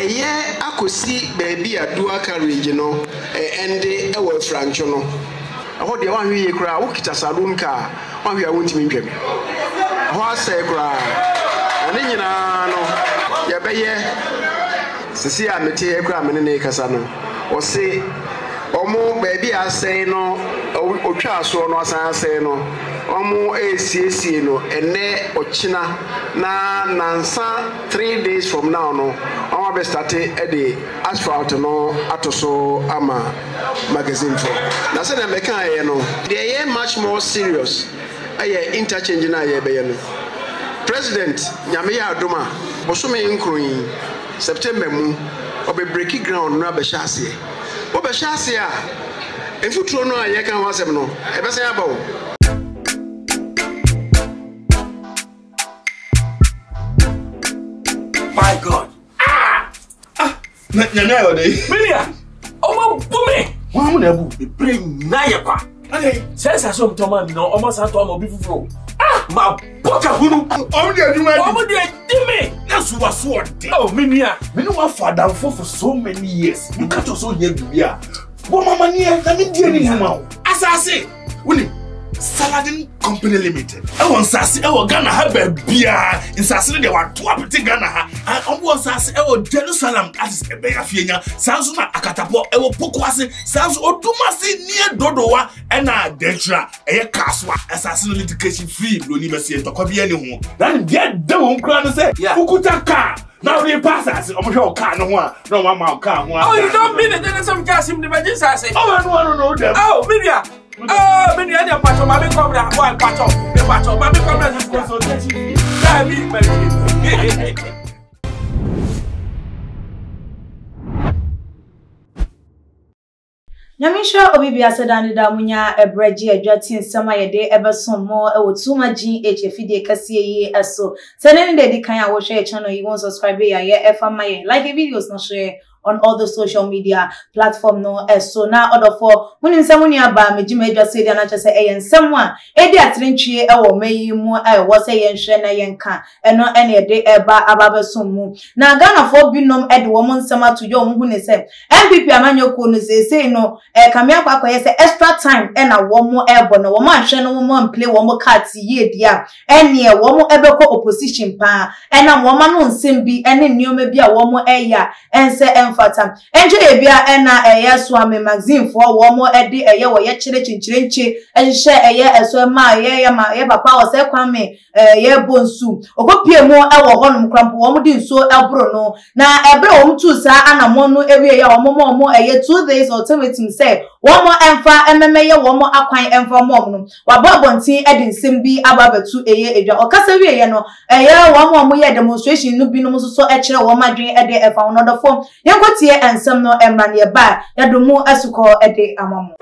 eye akosi baby adua carriage no ende e wo francho no ho de wan hwe kura wo kita saloon car wan hwe awuntimi ntwam ho asɛ kura ani nyina no ye beye sisi a mete kura me ne kasa no o se omo baby asɛn no otwa aso no asan asɛn no omo esiesie no ene ochina na nansa 3 days from now no omo be start e dey asphalt no atoso ama magazine for na say na meka ye no dey much more serious aye interchange na ye be ye no president nyame ya adoma bosome nkroyin September mu obe breaking ground na be hyase obe hyase a enfuturo no aye kan wasem no e be say abawo. My God. Nyanya ode. Milia. Omo bumi. Wa mu na bu. The brain na yepa. Okay. Sense so mtoma mi no omo san to omo bi fufuro. Ma boka hunu. Omo de aduma di. Omo de dimi. Na so wa so ode. Oh, Milia. Me no wa father for so many years. You catch us so here bibia. Bo mama ni e na me die ni huma. Asase. Woni Saladin Company Limited. I want Sassy, I want Ghana have a beer in Sassy, they want to appetit Ghana. I want Sassy, I want Jerusalem as a bear fiena, Sansuna Akatapo, I will Pokwasi, Sans Otumasi near Dodoa, and I Dentra, a Kaswa, assassin education free, University to copy anyone. Then get down, Crown say, Ukutaka. Now they pass us. I'm sure car no one, no one car. Oh, you don't mean it? Then some gas him the Majin Sassy. Oh, I don't know them. Oh, Milia. Oh, many other patch of my come down one patch of the patch of my come down. Nyamisha obibi asedani da munya ebreji adwati nsema yede ebeson mo e wotuma GH efide kase yi eso seneni de di kan ya wo share channel you won't subscribe ya efa maye like videos no share on all the social media platform no so now order for muni nsemu ni aba mejima edwa say dia na che say ensemu a edi atrentwie e wo mayi mu wo say yenhwe na yenka eno ene ede eba ababesom mu na Ghana for binom ede wo nsemu atoyo wo hu ne say MPP amanyoko no say no kame akwakoye say extra time na wo mu ebo no wo manhwe no wo mu play wo mu card ye dia ene wo mu ebeko opposition pa na wo ma no nsem bi ene nioma bi a wo mu eya ense fatam enje ebia ena Suame magazine for wo mo ede wo ye kire chinchirenche ehye eso ma ye papa o se kwame ye bonsu okopie mu wo honum krampo wo mo di nso ebro no na ebre wo mtu sa anamo no ewie ya wo mo 2 days ultimatum say wo mo emfa ememe ye wo mo akwan emfa mo no wababontin ede nsem bi ababatu edwa okasa wie ye no wo mo ye demonstration no bi no so kire wo madwen ede efa no do form tie ensem no emra ne ba yadomu asuko ede amamu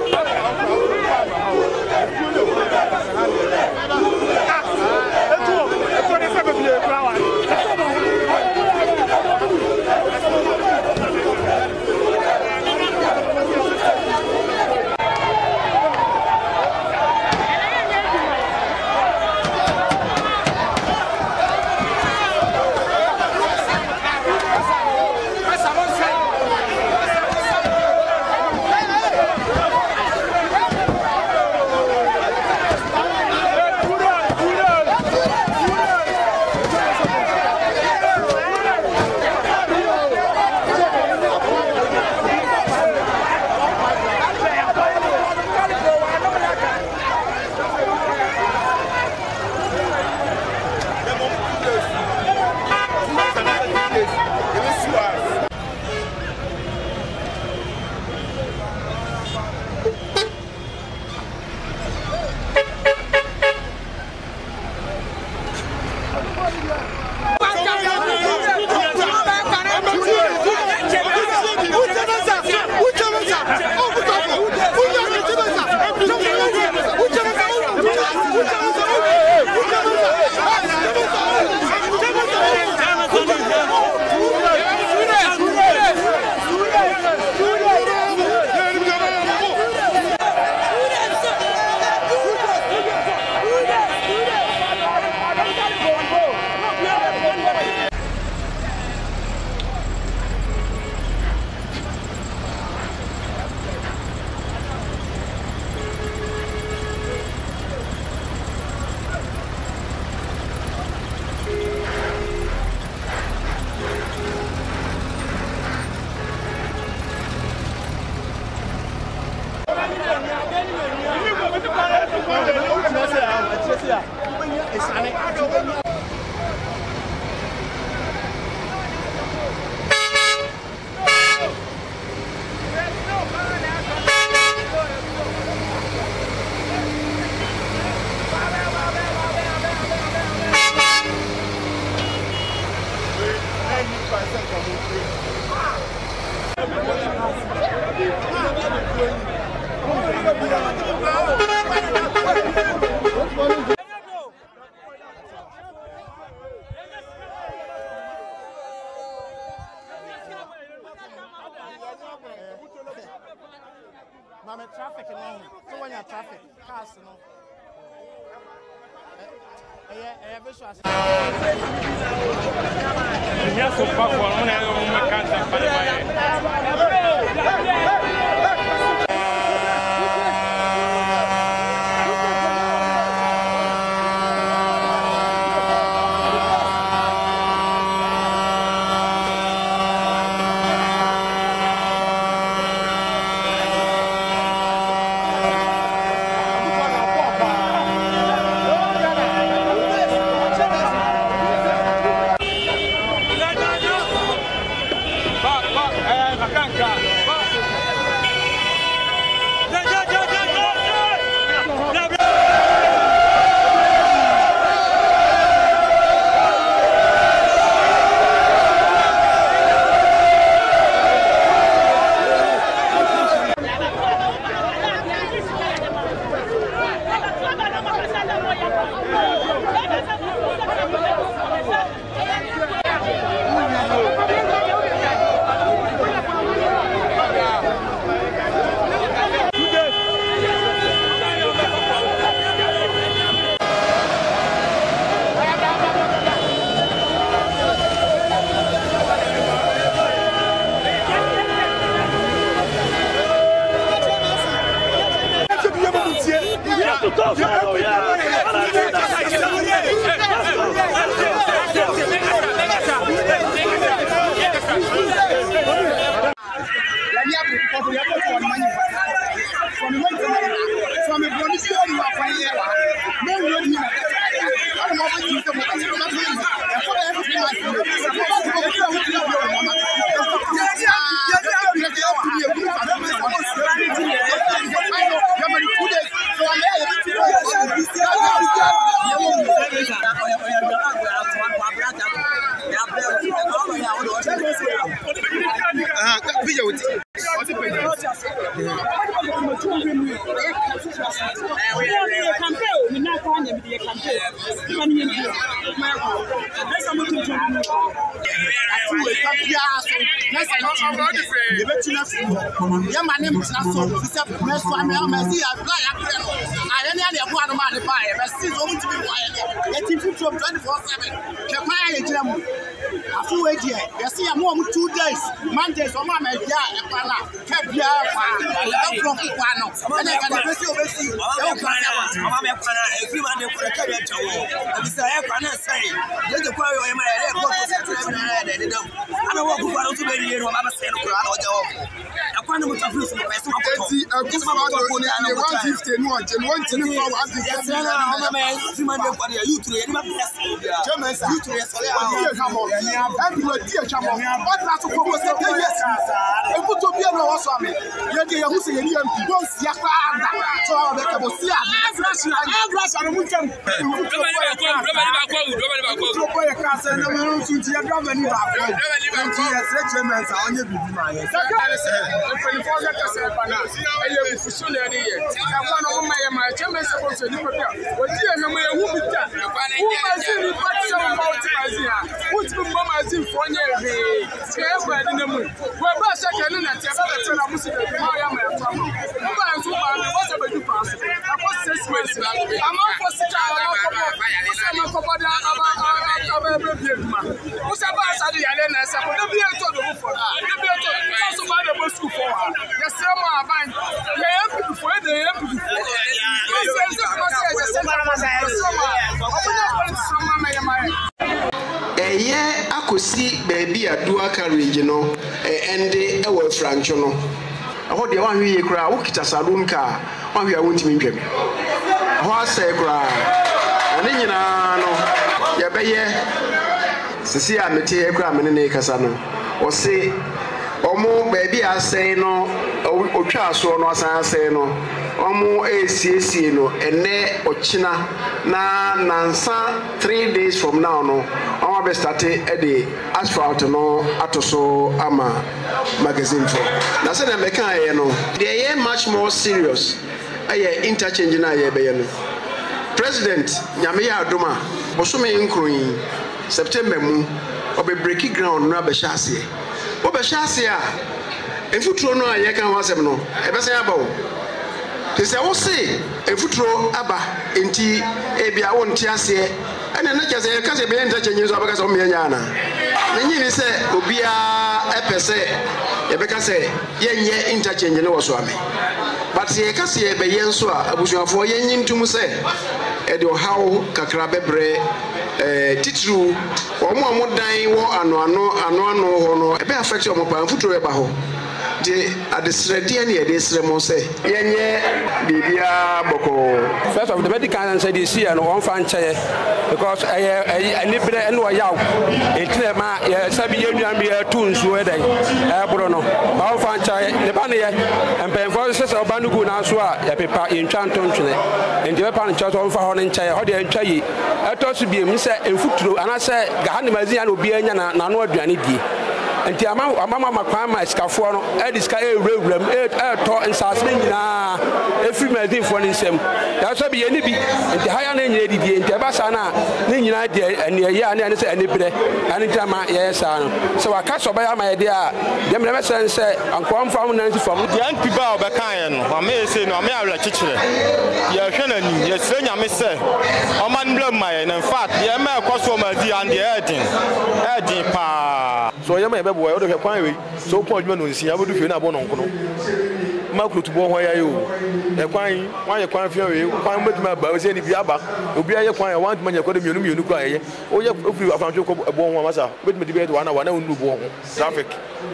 Mama traffic now. So when you traffic, cars no. Visual. Yes, so far for one Mondays, or Mamma, akosi BIoody carriage no ende ewo francho no aho de wan hwe kura wo kita saloon car wan hwe a wontimi ntwam ɛhɔ asɛe koraa ɛne nyinaa no yɛbɛyɛ sisi a mete koraa mene ne kasa no ɔse ɔmo baabi asɛe no otwa asoɔ no asan asɛe no ɔmo esiesie no ɛnɛ ɔkyina na nansa 3 days from now no ɔmo abɛ start ɛde asphalt no ato so ama magazine for na sɛ na mɛka ayɛ no deɛ ɛyɛ much more serious ɛyɛ interchange na yɛbɛyɛ no president nyame yɛ adom a bosome nkron September mu ɔbɛbreki ground no abɛhyɛ aseɛ ɔbɛhyɛ aseɛ a mfuturo no a yɛka ho asɛm no ɛbɛsɛ aba wo sɛ wo se mfuturo aba enti ebia wo nte aseɛ ɛna na kyɛ sɛ yɛka sɛ bɛyɛ interchange so abɛka sɛ wo meyɛ nya na nanyi ni sɛ obiara ɛpɛ sɛ yɛbɛka sɛ yɛnyɛ interchange no wɔ Suame but yɛka sɛ yɛbɛyɛ nso a abusuafoɔ yɛnyi ntom sɛ ɛde ɔhaw kakra bɛbrɛ titru ɔmo a mo dan wɔ ano hɔ no ɛbɛ affect ɔmo pa mfuturo ɛba hɔ de adesrɛdeɛ ne yɛde srɛ mo sɛ yɛnyɛ biribiara bɔkɔɔ. First of the medical answer this year no one fan chair because any brand no yaw it ma sabi yenu am be too nsuo dey bro no one fan chair ne ba ne ye empen for se obanugu na so a ya pepa entwa ntontwene enti be pa ne chair so on fa ho ne chair ho de entwa yi eto so bi em se emfuturo ana se gahane mazia na obi anya na no aduane die enti amama makwan ma skafo no ediska ewuram to nsase nyina efri mazin fo ne nsem ya so bi yeni bi enti haya na nyina didie enti eba sa na ne nyina de ene ye ane se ene bere ane tama ye sa no so waka so ba ya ma ye de a dem na mesen se ankom fam na nti fam the anti ba obeka ye no ma me say no ma ya wla chichire ye hwe na ni ye sre nyame se o man blame my in fact ye ma ekoso ma di and edin pa so ye ma ye boy o de kwan we so pon adwuma no nsia bodu fie na bo no nkono makro tubo ho ya yo e kwan ye kwan fie we kwan betuma ba o se ni bi aba obi aye kwan ya want manya kwado mienu kwa ye o ye ofiri afancho ko bo ho masa betuma di be to wana unu bo ho traffic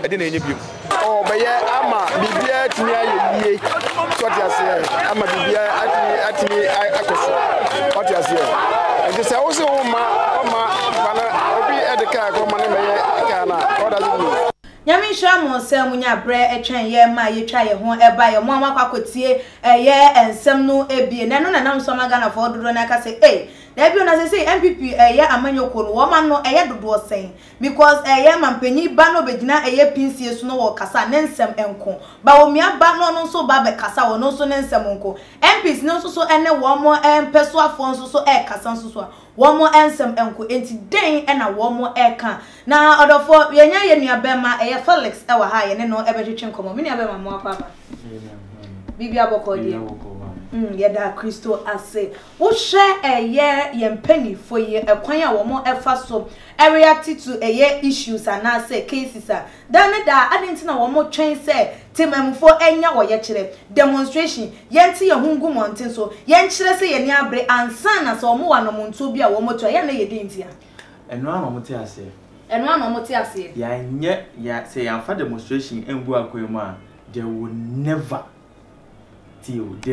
e de na enye biom o be ye ama bibia timi aye yie so ti ase ama bibia atimi akoso o ti ase e se o se o ma bana obi edeka ko ma ne meye kana o da zu Nyami shamo se munya bre etwen ye ma ye twa ye ho eba ye mo amakotie ye ensem no ebie na no na nam so maga na fo dodo na ka se na bi na se MPP ye amanyoko no wo ma no ye dodo sen because ye mampanyi ba no begina ye pinsie so no wo kasa ne nsem enko ba wo mia ba no so ba be kasa wo no so ne nsem enko MPs no so ene wo mo empeso afon so kasa so wo mo ensem enko enti den na wo mo ka na odofo yenya ye nuabema Felix ewa ha ye ne no ebetwetwe nkomo me nuabema mo akwa bibi abokodi yeda Kristo ase wo hwe ye mpanifo ye ekwan a wo mo efa so react to issues and say cases dan da adenti na wo mo twen se temamfo enya wo ye kire demonstration yenti ye hungu mountain so yen kire se ye ni abre ansa na so mo wa no monto bi a wo mo to ye na ye dentia eno ama mo te ase ya nye ya say ya fa demonstration engu akoyemu a they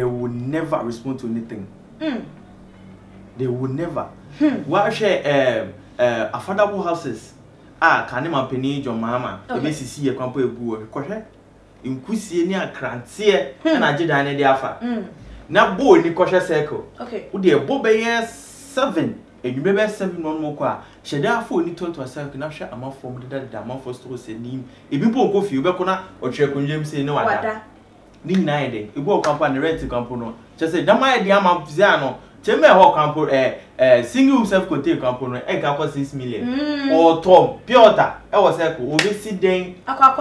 will never respond to anything. They will never. What share affordable houses? Can you penny your mama? The basic see a company good. Inquisi near Crantier and I did an idea. Now, boy, in the kosher circle. Okay. Would you bobe 7? And you remember 7 one more. She therefore need to herself can share a month from the month for stores and name. If you go for you, Becona or check on James say no other. Ni naide ibo company rent company just say dama e dia ma piano cheme ho company single self contained company e ga cost 6 million or tom piota e was equal obi si den aqua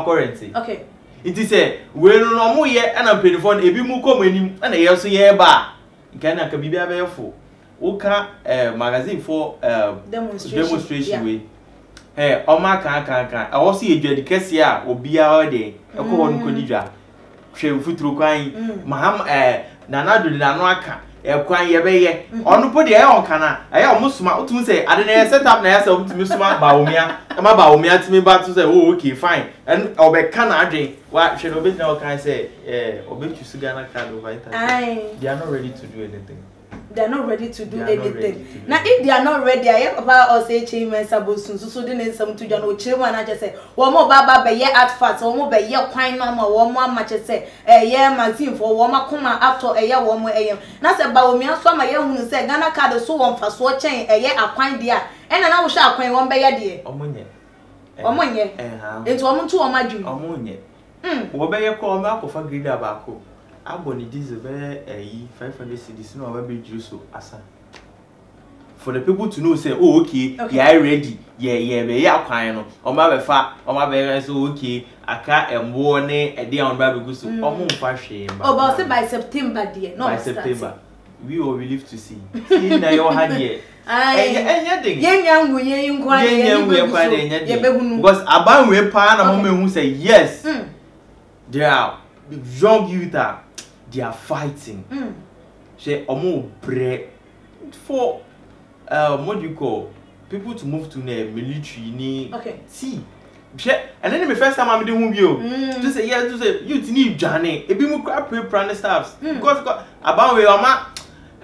currency okay it is say we no mo ye na penifo ebi mu komanim na ye so ye ba nke na ka bibia be yefo wo ka magazine for demonstration we o ma kan I was see edwadi kese a obi a o de e ko won ko didwa hwe futuro kwan maham na do na no aka kwan ye be ye onu po de e on kana e o musuma utum say ade na set up na ya say utum suma ba omia e ma ba omia timi ba to say oh okay fine and obe kana adwen wa hwe no be na o kan say obe choose Ghana card over internet. They are not ready to do anything. They are not ready to do anything. Now, if they are not ready, I have about Osei Mensah bosun. So they need some to John Ochilman. I just say, one more baba be ye at fast, one more be ye quine normal, one more much say, a year magazine for one more come after a year, one more a. Now, say, Baumia, so my young who said, Ghana card so one for swatching a year a quine dear, and I will shall quine one by a dear. One year, it's 1 2 on my dream. What by your call map of a grid abaco? Aboni diesel be 500 cedis no be juice asa. For the people to know say oh okay, yeah ready. Yeah be ya kwan no. O ma be fa, o ma be so okay. Aka emwo ne e dey on ba be gusu. O mo mfa hwe ba. Oh but say by September there. No by September. We will live to see. See na your hand here. Anything. Yenyangu yen kwa yenyangu because aban we pa na mo mehu say yes. They are young youth they are fighting. Say omo bre for what do you call people to move to the military ni. Okay. See. And then the first time I'm doing you to say yes to say you need journey. E be mo crap pre staffs because about we ama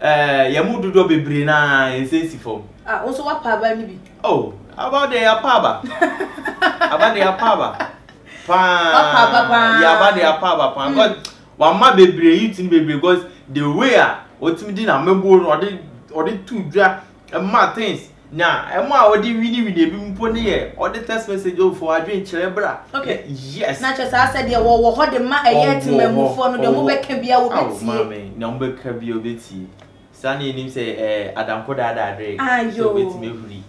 yamu dodo bebre na ensensi form. Also what paba ni bi. Oh, about the apaba. About the apaba. Yeah, about the apaba pan. God, one ma bebre you tin bebre because the way otimi na membo or the two dra ma things. Now, I already really be mpo or the text message for adwen chelebra. Okay. Yes. Na just I said there wo ho de ma eye ti memu fo no de mo be ka bia wo beti. Oh mama, na mo be ka bia wo beti. Sani nim say Adam ko dada adre. So beti me huri.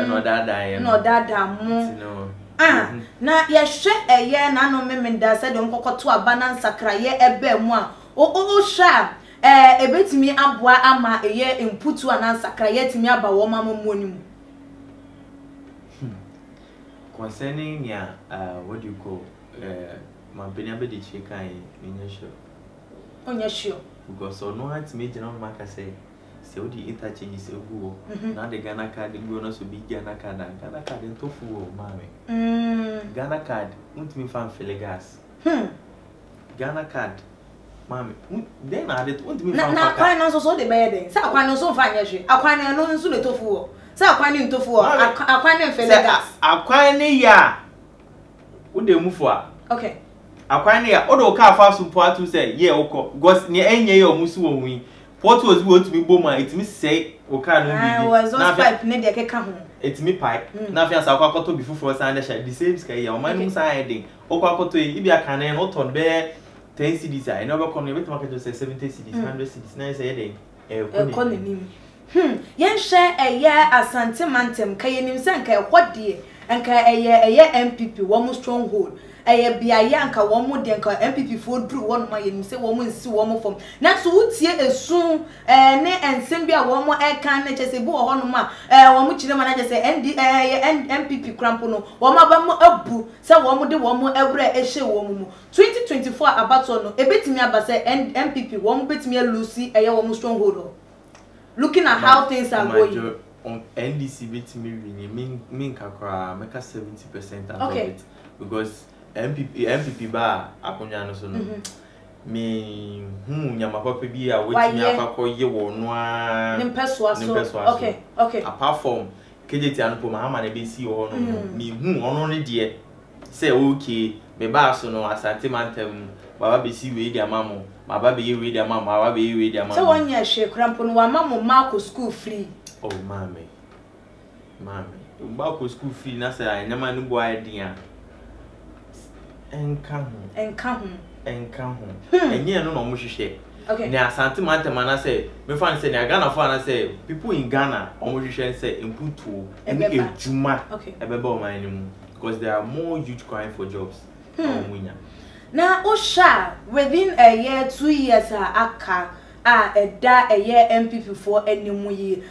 No dada ye. No dada mo. No. Na ye hwe eye na no memenda said on kokoto abana nsakra ye ebe mu a. O sha ebetimi aboa ama eye inputu anansakra yetimi aba wo mama muonimu concerning ya what do you call my benyabe de chekan enya sure onya sure because so no hat me general market say odi interchange say guo na de Ghana card guo no so big Ghana card ntofu wo mame Ghana card untimi fan felegas Ghana card Mami, then I did want me na kwan no so de be den. Say akwan no so fa anya hwe. Akwan no nso le tofu wo. Say akwan ni tofu wo. Akwan ni mfele gas. Akwan ni ya. Wo de mu fo a. Okay. Akwan ni ya. O do ka fa so po atu say ye wo because ni enye ye o musu wo hu. Port was wo tumi boma itimi say o ka no bi. Na pipe ne de keka ho. Itimi pipe. Na fi asa akwa koto bi fufuro san de sha. The same sky ya. O man mu san heading. O kwa koto e bi aka na no ton be 10 cedis I never come with market say 70 cedis 100 cedis na say dey economy yen share eye asante mantem ka yenim se nka ekwode nka eye MPP wo mo stronghold eye biaye nka wo mo de nka MPP fo dru wo no ma yenim se wo mo nsi wo mo fom na so wutie esu ne ensem bia wo mo e kan na chese bu wo no ma wo mo chire ma na chese MPP crampo no wo ma ba mo abu se wo mo de wo mo ewre ehye wo mo 2024 abato no ebetimi aba se MPP wo mo betimi lose eye wo mo stronghold looking at how things are going on NDC betimi win mean kakra make 70% out of it because MPP ba akonya no so no me nyama papa bi a wetimi afakọ ye wo no a nimpeso so okay apart from KJT anpo mahama na be si wo no me ono ne de say okay me ba so no asante mantem baba be si we di amamo baba be ye we di amamo baba be ye we di amamo so wonya hwe krampo no wa mamo marco school free oh mame marco school free na say nyama no bo idea enka ho enye no no mo hwehwe okay na asante mantem na say me fan say na Ghana for na say people in Ghana omo hwehwe say imputu ene ejuma ebebe o man mu because there are more youth crying for jobs na osha within a year 2 years aka eda a year MPP for enimu yi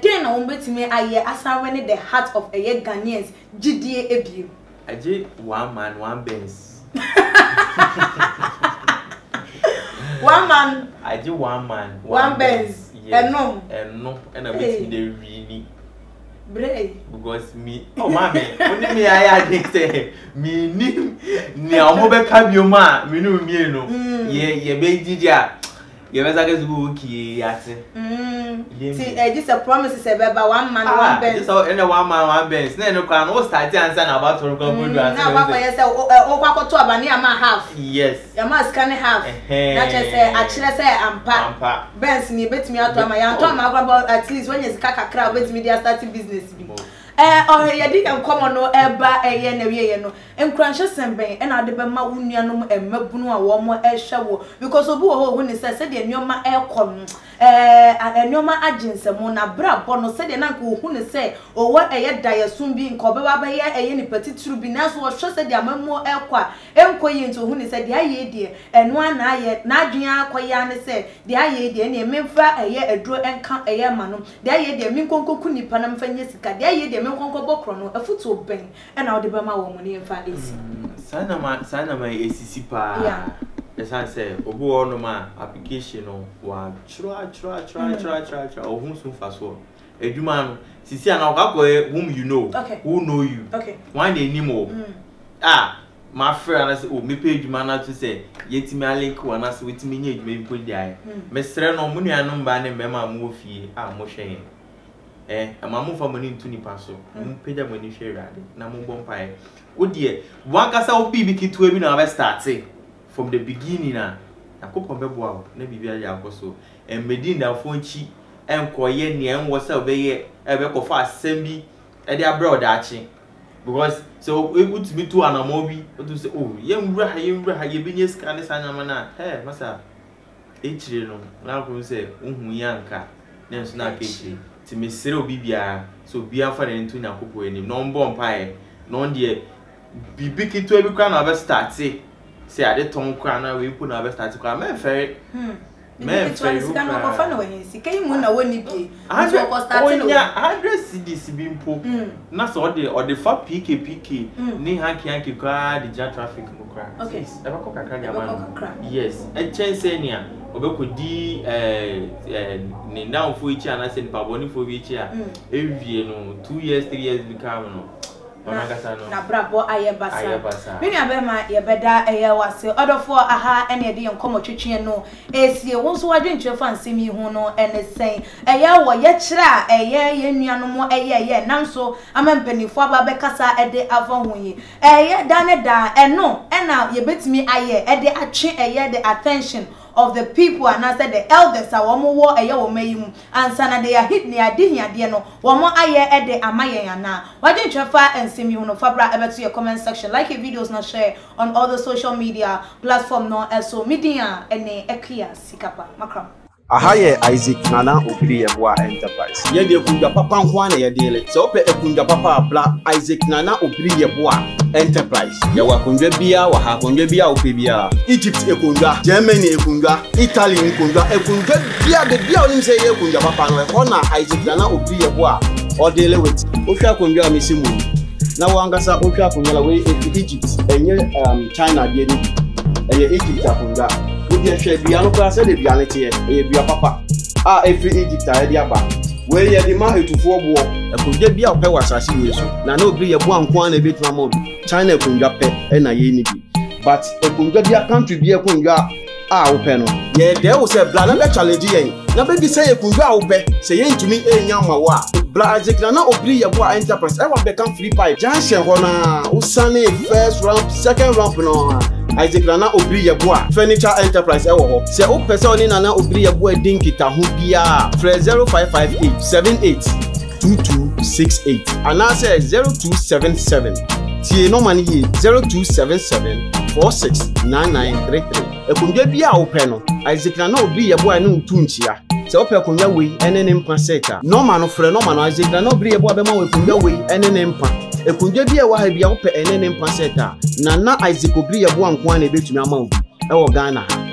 den na ombetimi aye asanwe ne the heart of a year Ghanaians gidie ebiem aje one man one Benz One man. I do one man. One Benz. Yes. And no. And I wait the really. Brave. Because me, oh mommy, only me I say me ni amobe kabioma, me no me no. Ye be didia. Ye be say go ki ate. See, this a promise is about one man one Benz. This all any one man one Benz. Na no kan o start answer about to come do that. Na wa say o kwa to abani ama half. Yes. Ya ma scan half. Na just say a kire say ampa. Benz ni betimi ato ama ya to ama about at least when you sika kakra betimi dia start business bi. Or ya di enkomo no eba eye na wiye no enkranshe semben e na de be ma wunuanom emabunu a wo mo ehwe wo because obi wo ho ni se de nyoma ekọ enyoma aginsemo na bra bo no se de na ko hu ni se owo eye dayasum bi nko be ba be eye ni patituru bi na so wo hwe se de amamu ekọ a enkoyi nto hu ni se de aye de eno ana aye na adwen akoya ni se de aye de na emfa eye aduro enka eye ma no de aye de minkonkoku nipa na mfa nya sika de aye de menkonko bokro no afutu ben e na ode be ma wo mo ni mfa esi sana ma esisi pa as I say obo no ma application no wa chura ohun so fa so eduma no sisi ana okakọ whom you know who know you one dey nimo my friend I say oh me pay eduma na to say yetimi link one na say wetimi nya eduma bi podi ai me sere no mo nuanom ba ne mema mo fie mo hwe amamu fa money into ni paso mo peda money share rade na mo bompa wo de wan kasa wo bibi kitu ebi na ba start from the beginning na akopon beboa na bibia ya akoso medin da fonchi enkoye ne enwo se obeye ebe kofa asem bi e de abroad achi because so we put me to anamo bi to say oh yemwura ha ye binye scan sanya na masa echire no na ko say ohun yanka na nso na kechi ti me sere obi bia so bia fa na ntu nyakopo enim no mbo mpae no de bibi kitu ebi kwa na ba start say ade ton kwa na we pu na ba start kwa me fe me fe ru kwa ko fa na we si kai mu na woni bi so ko start no address CDC bi mpo na so ode fa PK ni hanki kwa the jan traffic mo kwa okay e ba ko kakra dia man yes e chen say ni a obekodi ni down for each and I said paboni for each year every no 2 years 3 years become no na brabo ayebasa mini abema yebeda eye wase odofo aha ene de enkomo twetwe no esie wonso wadwentre fa nsemi hu no ene sen eye wo ye kira eye ye nuanom eye nanso amampanifo aba bekasa ede avahunyi eye dane da eno ena yebetimi aye ede atwe eye the attention of the people and I said the elders are womo wo eye wo mayim ansana they are hit ne adehia de no womo aye ede amaye yana wadwentre fa nsemi hu no fabra ebeto your comment section like your videos not share on all the social media platform no so media ene ekia sikapa makram Ahaye Isaac Nana Obiri Yeboa Enterprise. Ye de kunja papa nkwane ye dele. Se ope ekunja papa abla Isaac Nana Obiri Yeboa Enterprise. Ye wa kunja bia wa ha kunja bia ope bia. Egypt ekunja, Germany ekunja, Italy ekunja, ekunja bia de bia onim se ye kunja papa no e na Isaac Nana Obiri Yeboa o dele with. Ofia kunja misimu. Na wangasa ofia kunja we Egypt enye China de ni. Eye Egypt akunja. Odi share bia no kwa se de bia ne tie e bia papa every Egypt a de aba we ye de ma etufo bo e ko je bia ope wasase we so na Obiri Yeboa nko na betuma mo China e kunja pe e na ye ni bi but e kunja bia country bia kunja ope no ye de wo se bla na be challenge yen na be bi se e kunja ope se ye ntumi enya ma wa bla Isaac Nana Obiri Yeboa Enterprise e wa be kan free pipe junction ho na usane first ramp second ramp no Isaac Nana Obiri Yeboa Furniture Enterprise ewo ho se o pese oni Nana Obiri Yeboa dinkita ho bia free 0558 78 2268 ana se 0277 tie no mani 0277 469933 ekunja bia o pe no Isaac Nana Obiri Yeboa ne ntunchia se o pe kunja we ene ne mpa seta no ma no frɛ no ma no Isaac Nana Obiri Yeboa be ma we kunja we ene ne mpa ekunja bia wa ha bia wo pe ene ne mpa seta Nana Isaac Obiri Yeboa nko na ebetumi ama obi e wo Ghana ha